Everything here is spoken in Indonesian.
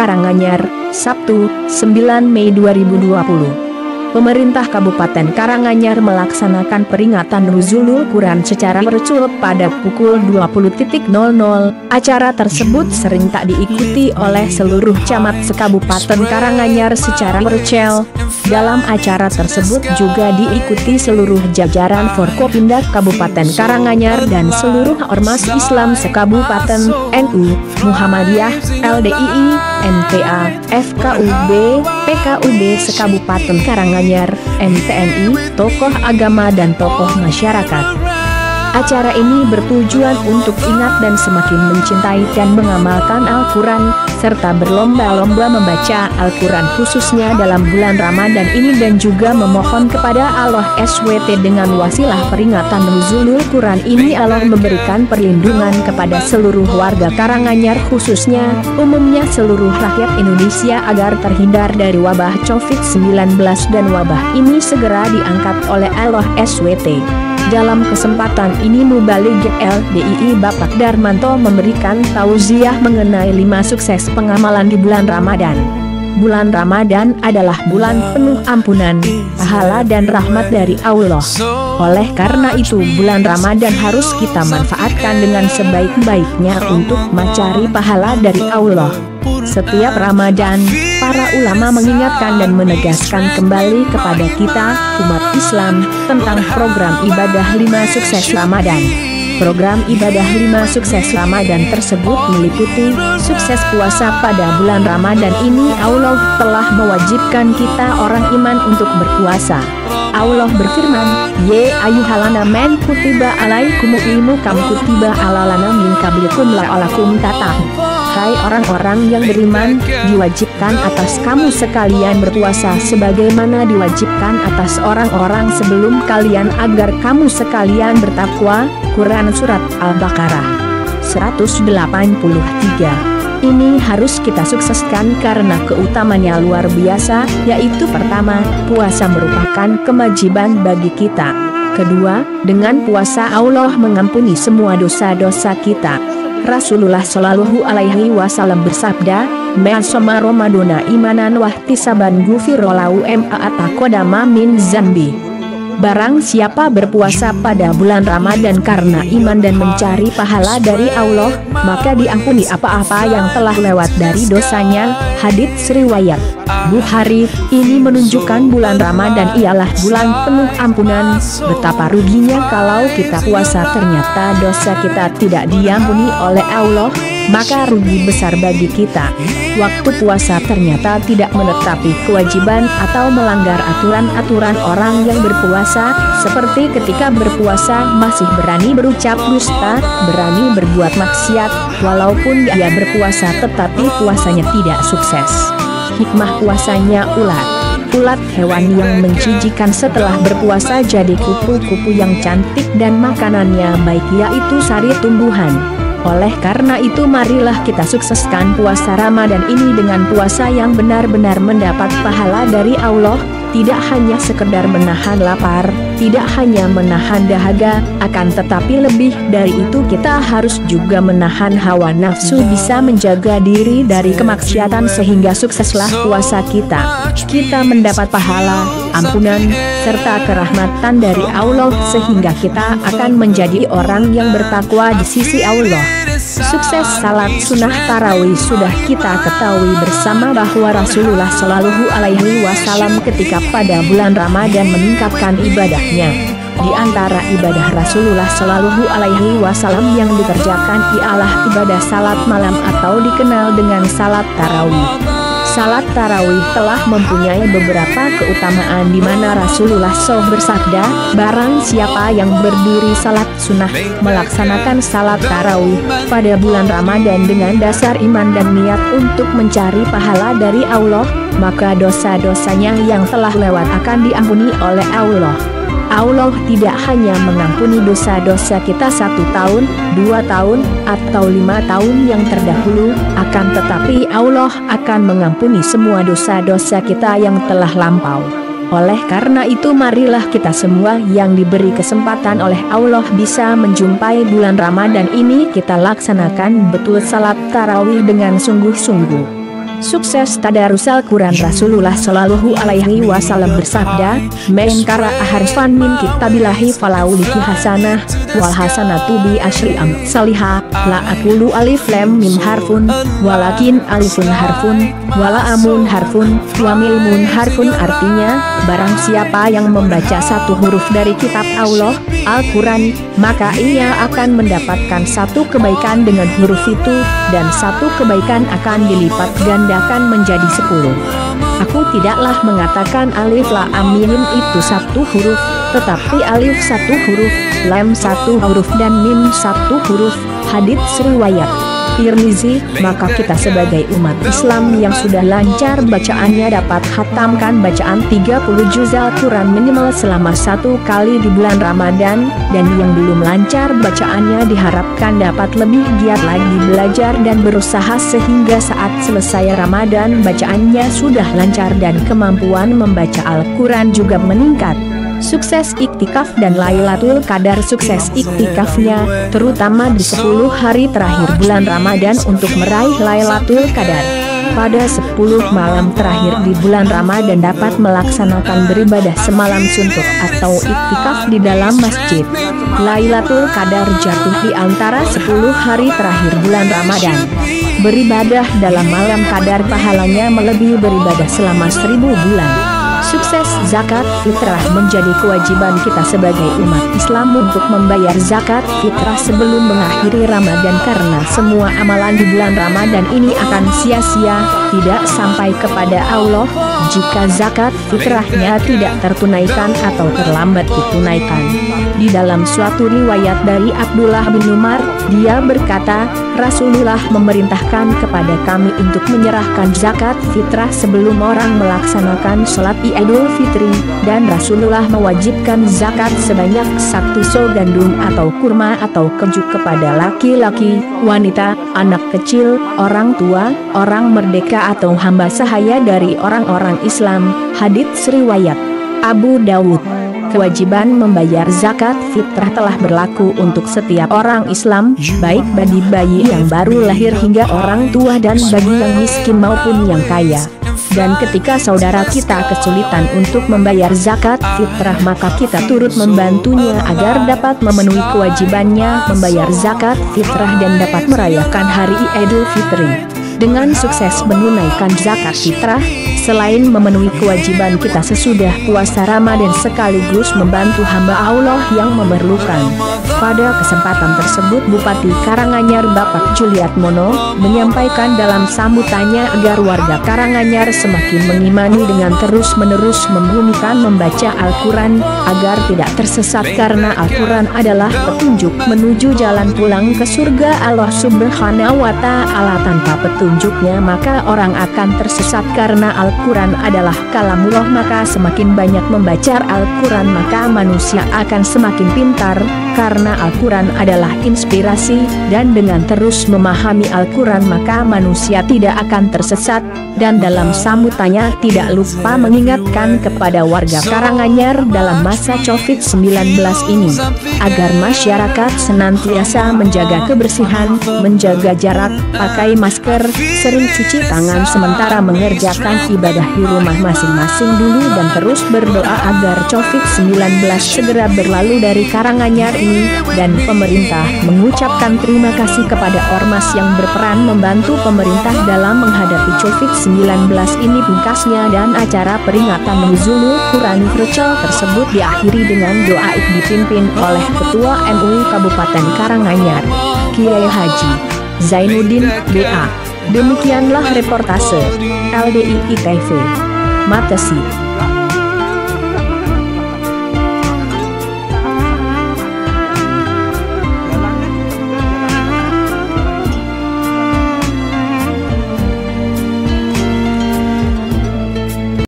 Karanganyar, Sabtu, 9 Mei 2020. Pemerintah Kabupaten Karanganyar melaksanakan peringatan Nuzulul Quran secara virtual pada pukul 20.00. Acara tersebut sering tak diikuti oleh seluruh camat se-Kabupaten Karanganyar secara virtual. Dalam acara tersebut juga diikuti seluruh jajaran Forkopimda Kabupaten Karanganyar dan seluruh ormas Islam se-Kabupaten, NU, Muhammadiyah, LDII, MTA, FKUB, PKUB se-Kabupaten Karanganyar, MTNI, tokoh agama dan tokoh masyarakat. Acara ini bertujuan untuk ingat dan semakin mencintai dan mengamalkan Al-Quran, serta berlomba-lomba membaca Al-Quran khususnya dalam bulan Ramadan ini dan juga memohon kepada Allah SWT dengan wasilah peringatan Nuzulul Quran ini Allah memberikan perlindungan kepada seluruh warga Karanganyar khususnya, umumnya seluruh rakyat Indonesia agar terhindar dari wabah COVID-19 dan wabah ini segera diangkat oleh Allah SWT. Dalam kesempatan ini Mubaligh LDII Bapak Darmanto memberikan tauziah mengenai 5 sukses pengamalan di bulan Ramadan. Bulan Ramadan adalah bulan penuh ampunan, pahala dan rahmat dari Allah. Oleh karena itu bulan Ramadan harus kita manfaatkan dengan sebaik-baiknya untuk mencari pahala dari Allah. Setiap Ramadan, para ulama mengingatkan dan menegaskan kembali kepada kita, umat Islam, tentang program ibadah 5 sukses Ramadan. Program ibadah 5 sukses Ramadan tersebut meliputi sukses puasa pada bulan Ramadan ini. Allah telah mewajibkan kita orang iman untuk berpuasa. Allah berfirman, "Ya ayyuhalladzina amanu kutiba alaikumus kam kutiba alal ladzina min qablikum la'allakum tattaqun." Hai orang-orang yang beriman, diwajibkan atas kamu sekalian berpuasa sebagaimana diwajibkan atas orang-orang sebelum kalian agar kamu sekalian bertakwa. Quran Surat Al-Baqarah 183. Ini harus kita sukseskan karena keutamanya luar biasa, yaitu pertama, puasa merupakan kewajiban bagi kita. Kedua, dengan puasa Allah mengampuni semua dosa-dosa kita. Rasulullah Shallallahu Alaihi Wasallam bersabda, "Man shoma Ramadana imanan wahtisaban ghufirallahu ma taqaddama min dzambi." Barang siapa berpuasa pada bulan Ramadan karena iman dan mencari pahala dari Allah, maka diampuni apa-apa yang telah lewat dari dosanya. Hadits riwayat Bukhari. Ini menunjukkan bulan Ramadan ialah bulan penuh ampunan. Betapa ruginya kalau kita puasa ternyata dosa kita tidak diampuni oleh Allah, maka rugi besar bagi kita. Waktu puasa ternyata tidak menetapi kewajiban atau melanggar aturan-aturan orang yang berpuasa, seperti ketika berpuasa masih berani berucap dusta, berani berbuat maksiat, walaupun dia berpuasa tetapi puasanya tidak sukses. Hikmah puasanya ulat hewan yang menjijikan setelah berpuasa jadi kupu-kupu yang cantik dan makanannya baik, yaitu sari tumbuhan. Oleh karena itu marilah kita sukseskan puasa Ramadan ini dengan puasa yang benar-benar mendapat pahala dari Allah, tidak hanya sekedar menahan lapar, tidak hanya menahan dahaga, akan tetapi lebih dari itu kita harus juga menahan hawa nafsu, bisa menjaga diri dari kemaksiatan sehingga sukseslah puasa kita. Kita mendapat pahala, ampunan, serta kerahmatan dari Allah sehingga kita akan menjadi orang yang bertakwa di sisi Allah. Sukses salat sunnah tarawih. Sudah kita ketahui bersama bahwa Rasulullah Shallallahu Alaihi Wasallam ketika pada bulan Ramadan meningkatkan ibadahnya. Di antara ibadah Rasulullah Shallallahu Alaihi Wasallam yang dikerjakan ialah ibadah salat malam atau dikenal dengan salat tarawih. Salat tarawih telah mempunyai beberapa keutamaan di mana Rasulullah SAW bersabda, barang siapa yang berdiri salat sunnah, melaksanakan salat tarawih pada bulan Ramadan dengan dasar iman dan niat untuk mencari pahala dari Allah, maka dosa-dosanya yang telah lewat akan diampuni oleh Allah. Allah tidak hanya mengampuni dosa-dosa kita 1 tahun, 2 tahun, atau 5 tahun yang terdahulu, akan tetapi Allah akan mengampuni semua dosa-dosa kita yang telah lampau. Oleh karena itu marilah kita semua yang diberi kesempatan oleh Allah bisa menjumpai bulan Ramadan ini kita laksanakan betul salat tarawih dengan sungguh-sungguh. Sukses tadarus Al-Quran. Rasulullah Shallallahu Alaihi Wasallam bersabda, "Men qara'a harfan min kitabillahi falaulihi hasanah, wal hasanatu bi asyri amsalihah, la aqulu alif lam mim harfun, walakin alifun harfun, wala amun harfun, wa milmun harfun." Artinya, barang siapa yang membaca satu huruf dari kitab Allah, Al-Quran, maka ia akan mendapatkan satu kebaikan dengan huruf itu, dan satu kebaikan akan dilipat gandakan menjadi 10. Aku tidaklah mengatakan alif lam mim itu satu huruf, tetapi alif satu huruf, lam satu huruf dan mim satu huruf. Hadits riwayat Tirmizi. Maka kita sebagai umat Islam yang sudah lancar bacaannya dapat khatamkan bacaan 30 juz Al-Quran minimal selama 1 kali di bulan Ramadan, dan yang belum lancar bacaannya diharapkan dapat lebih giat lagi belajar dan berusaha sehingga saat selesai Ramadan bacaannya sudah lancar dan kemampuan membaca Al-Quran juga meningkat. Sukses iktikaf dan Lailatul Qadar. Sukses iktikafnya, terutama di 10 hari terakhir bulan Ramadan untuk meraih Lailatul Qadar. Pada 10 malam terakhir di bulan Ramadan dapat melaksanakan beribadah semalam suntuk atau iktikaf di dalam masjid. Lailatul Qadar jatuh di antara 10 hari terakhir bulan Ramadan. Beribadah dalam malam Qadar pahalanya melebihi beribadah selama 1000 bulan. Sukses zakat fitrah. Menjadi kewajiban kita sebagai umat Islam untuk membayar zakat fitrah sebelum mengakhiri Ramadan, karena semua amalan di bulan Ramadan ini akan sia-sia, tidak sampai kepada Allah jika zakat fitrahnya tidak tertunaikan atau terlambat ditunaikan. Di dalam suatu riwayat dari Abdullah bin Umar, dia berkata, Rasulullah memerintahkan kepada kami untuk menyerahkan zakat fitrah sebelum orang melaksanakan sholat Idul Fitri, dan Rasulullah mewajibkan zakat sebanyak 1 so gandum atau kurma atau keju kepada laki-laki, wanita, anak kecil, orang tua, orang merdeka atau hamba sahaya dari orang-orang Islam. Hadits riwayat Abu Dawud. Kewajiban membayar zakat fitrah telah berlaku untuk setiap orang Islam, baik bagi bayi yang baru lahir hingga orang tua dan bagi yang miskin maupun yang kaya. Dan ketika saudara kita kesulitan untuk membayar zakat fitrah, maka kita turut membantunya agar dapat memenuhi kewajibannya membayar zakat fitrah dan dapat merayakan hari Idul Fitri. Dengan sukses menunaikan zakat fitrah, selain memenuhi kewajiban kita sesudah puasa Ramadan, sekaligus membantu hamba Allah yang memerlukan. Pada kesempatan tersebut Bupati Karanganyar Bapak Juliat Mono menyampaikan dalam sambutannya agar warga Karanganyar semakin mengimani dengan terus-menerus membumikan membaca Al-Quran agar tidak tersesat, karena Al-Quran adalah petunjuk menuju jalan pulang ke surga Allah Subhanahu wa Ta'ala. Tanpa petunjuknya maka orang akan tersesat, karena Al-Quran adalah kalamullah. Maka semakin banyak membaca Al-Quran maka manusia akan semakin pintar, karena Al-Quran adalah inspirasi, dan dengan terus memahami Al-Quran maka manusia tidak akan tersesat. Dan dalam sambutannya tidak lupa mengingatkan kepada warga Karanganyar dalam masa COVID-19 ini, agar masyarakat senantiasa menjaga kebersihan, menjaga jarak, pakai masker, sering cuci tangan sementara mengerjakan ibadah di rumah masing-masing dulu, dan terus berdoa agar COVID-19 segera berlalu dari Karanganyar ini. Dan pemerintah mengucapkan terima kasih kepada ormas yang berperan membantu pemerintah dalam menghadapi COVID-19 ini. Pungkasnya, dan acara peringatan Nuzulul Quran virtual tersebut diakhiri dengan doa dipimpin oleh Ketua MUI Kabupaten Karanganyar, Kiai Haji Zainuddin BA. Demikianlah reportase LDII TV Matesi.